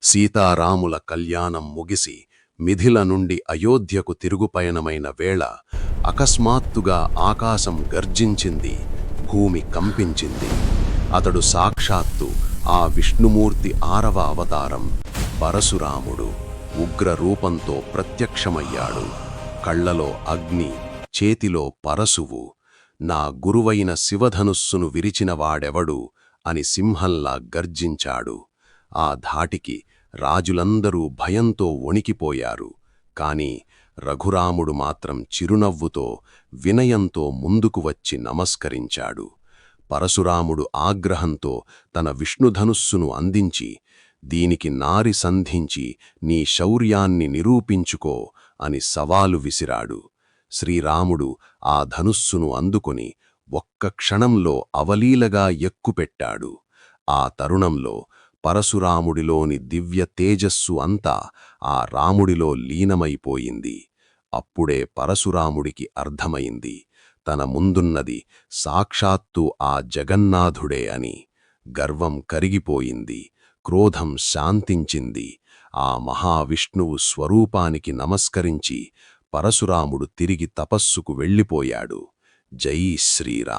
సీతారాముల కళ్యాణం ముగిసి మిథిల నుండి అయోధ్యకు తిరుగుపయనమైన వేళ అకస్మాత్తుగా ఆకాశం గర్జించింది, భూమి కంపించింది. అతడు సాక్షాత్తు ఆ విష్ణుమూర్తి 6వ అవతారం పరశురాముడు ఉగ్ర రూపంతో ప్రత్యక్షమయ్యాడు. కళ్లలో అగ్ని, చేతిలో పరశువు. నా గురువైన శివధనుస్సును విరిచినవాడెవడు అని సింహంలా గర్జించాడు. ఆ ధాటికి రాజులందరూ భయంతో వణికిపోయారు. కాని రఘురాముడు మాత్రం చిరునవ్వుతో, వినయంతో ముందుకు వచ్చి నమస్కరించాడు. పరశురాముడు ఆగ్రహంతో తన విష్ణుధనుస్సును అందించి, దీనికి నారి సంధించి నీ శౌర్యాన్ని నిరూపించుకో అని సవాలు విసిరాడు. శ్రీరాముడు ఆ ధనుస్సును అందుకొని ఒక్క క్షణంలో అవలీలగా ఎక్కుపెట్టాడు. ఆ తరుణంలో పరశురాముడిలోని దివ్య తేజస్సు అంతా ఆ రాముడిలో లీనమైపోయింది. అప్పుడే పరశురాముడికి అర్థమైంది, తన ముందున్నది సాక్షాత్తు ఆ జగన్నాథుడే అని. గర్వం కరిగిపోయింది, క్రోధం శాంతించింది. ఆ మహావిష్ణువు స్వరూపానికి నమస్కరించి పరశురాముడు తిరిగి తపస్సుకు వెళ్ళిపోయాడు. జై శ్రీరామ్.